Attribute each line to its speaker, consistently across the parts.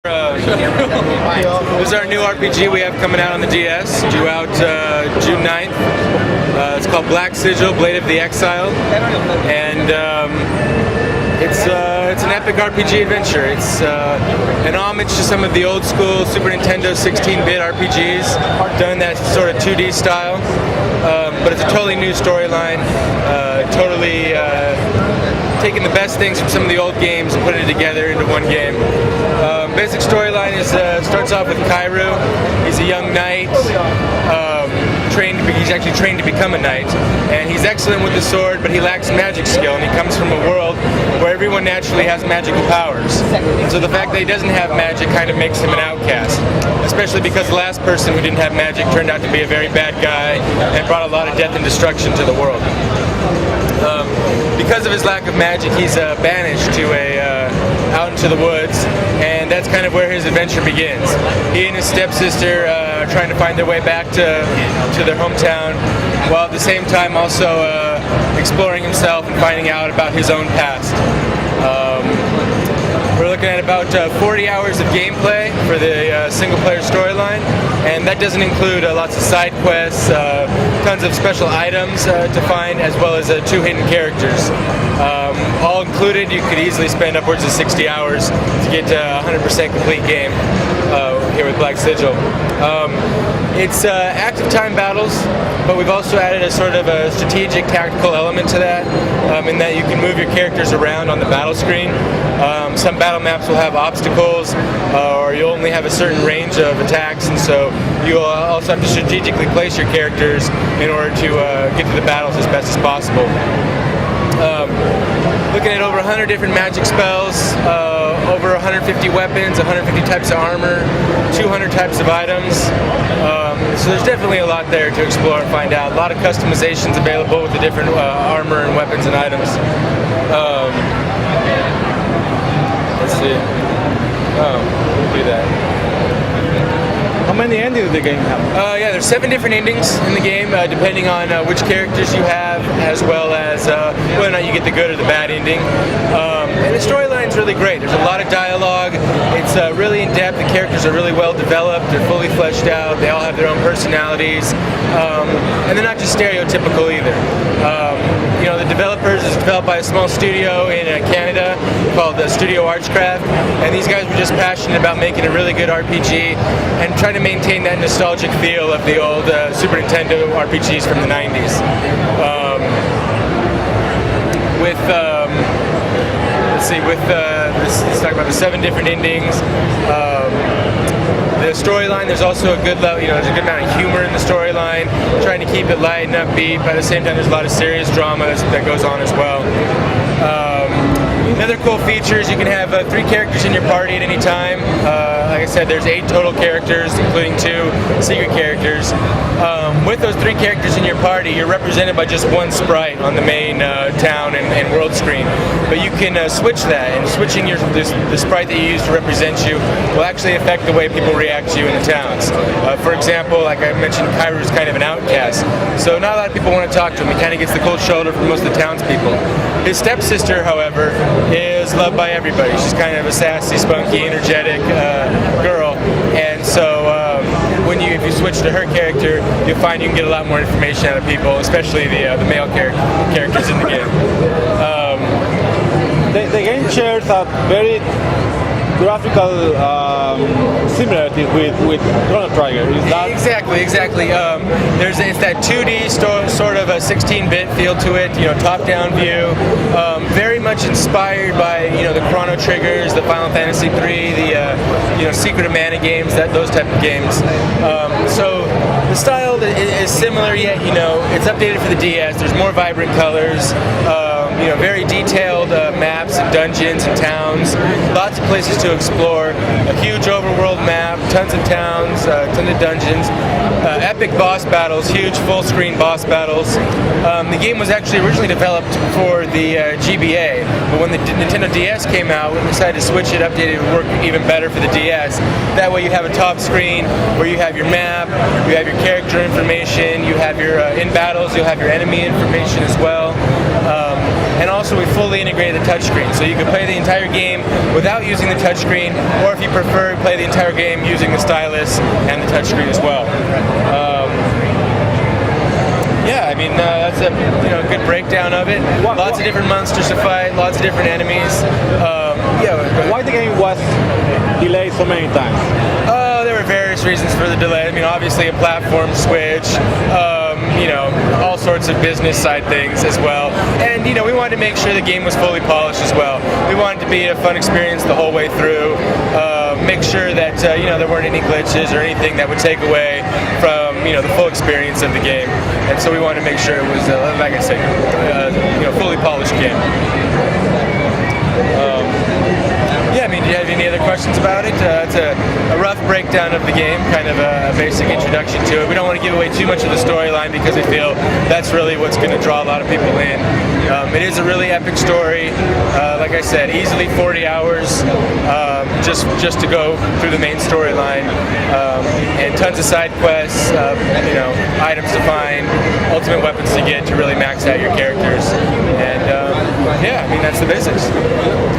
Speaker 1: This is our new RPG we have coming out on the DS, due out June 9th. It's called Black Sigil, Blade of the Exile, and it's an epic RPG adventure. It's an homage to some of the old school Super Nintendo 16-bit RPGs, done in that sort of 2D style, but it's a totally new storyline, totally taking the best things from some of the old games and putting it together into one game. Basic storyline is starts off with Kairu. He's a young knight. He's actually trained to become a knight, and he's excellent with the sword, but he lacks magic skill, and he comes from a world where everyone naturally has magical powers. And so the fact that he doesn't have magic kind of makes him an outcast, especially because the last person who didn't have magic turned out to be a very bad guy and brought a lot of death and destruction to the world. Because of his lack of magic, he's banished to out into the woods, and that's kind of where his adventure begins. He and his stepsister are trying to find their way back to their hometown, while at the same time also exploring himself and finding out about his own past. We're looking at about 40 hours of gameplay for the single-player storyline, and that doesn't include lots of side quests, tons of special items to find, as well as 2 hidden characters. All included, you could easily spend upwards of 60 hours to get to a 100% complete game here with Black Sigil. It's active time battles, but we've also added a sort of a strategic, tactical element to that, in that you can move your characters around on the battle screen. Some battle maps will have obstacles, or you'll only have a certain range of attacks, and so you'll also have to strategically place your characters in order to get to the battles as best as possible. Looking at over 100 different magic spells, over 150 weapons, 150 types of armor, 200 types of items. So there's definitely a lot there to explore and find out. A lot of customizations available with the different armor and weapons and items. Let's see. Do that.
Speaker 2: How many endings does the game have?
Speaker 1: Yeah, there's 7 different endings in the game, depending on which characters you have, as well as whether or not you get the good or the bad ending. And the storyline's really great. There's a lot of dialogue. It's really in depth. The characters are really well developed. They're fully fleshed out. They all have their own personalities, and they're not just stereotypical either. The developers is developed by a small studio in Canada called Studio Archcraft, and these guys were just passionate about making a really good RPG and trying to maintain that nostalgic feel of the old Super Nintendo RPGs from the 90s. Let's talk about the 7 different endings. The storyline, there's also a good level, there's a good amount of humor in the storyline, trying to keep it light and upbeat, but at the same time there's a lot of serious drama that goes on as well. Another cool feature is you can have 3 characters in your party at any time. Like I said, there's 8 total characters, including 2 secret characters. With those 3 characters in your party, you're represented by just 1 sprite on the main town and world screen. But you can switch that, and switching the sprite that you use to represent you will actually affect the way people react to you in the towns. For example, like I mentioned, Kairu is kind of an outcast, so not a lot of people want to talk to him. He kind of gets the cold shoulder from most of the townspeople. His stepsister, however, is loved by everybody. She's kind of a sassy, spunky, energetic girl, and so if you switch to her character, you'll find you can get a lot more information out of people, especially the male characters in the game.
Speaker 2: The game shares a very graphical similarity with Chrono Trigger. Is that
Speaker 1: exactly? It's that 2D sort of a 16-bit feel to it. Top-down view, very much inspired by the Chrono Triggers, the Final Fantasy III, the Secret of Mana games, those type of games. So the style is similar, yet it's updated for the DS. There's more vibrant colors. Very detailed maps and dungeons and towns, lots of places to explore, a huge overworld map, tons of towns, tons of dungeons, epic boss battles, huge full-screen boss battles. The game was actually originally developed for the GBA, but when the Nintendo DS came out, we decided to switch it, update it, would work even better for the DS. That way you have a top screen where you have your map, you have your character information, you have your in battles, you'll have your enemy information as well. and also we fully integrated the touchscreen. So you can play the entire game without using the touchscreen, or if you prefer, play the entire game using the stylus and the touchscreen as well. Yeah, I mean that's a good breakdown of it. Lots of different monsters to fight, lots of different enemies.
Speaker 2: Why the game was delayed so many times?
Speaker 1: There were various reasons for the delay. I mean, obviously a platform switch, all sorts of business side things as well. And we wanted to make sure the game was fully polished as well. We wanted to be a fun experience the whole way through. Make sure that there weren't any glitches or anything that would take away from the full experience of the game. And so we wanted to make sure it was, like I said, fully polished game. Yeah, I mean, do you have any other questions about it? It's a rough breakdown of the game, kind of a basic introduction to it. We don't want to give away too much of the storyline because we feel that's really what's going to draw a lot of people in. It is a really epic story. Like I said, easily 40 hours just to go through the main storyline, and tons of side quests, items to find, ultimate weapons to get to really max out your characters. And yeah, I mean, that's the basics.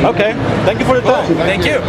Speaker 2: Okay, thank you for your time.
Speaker 1: Thank you.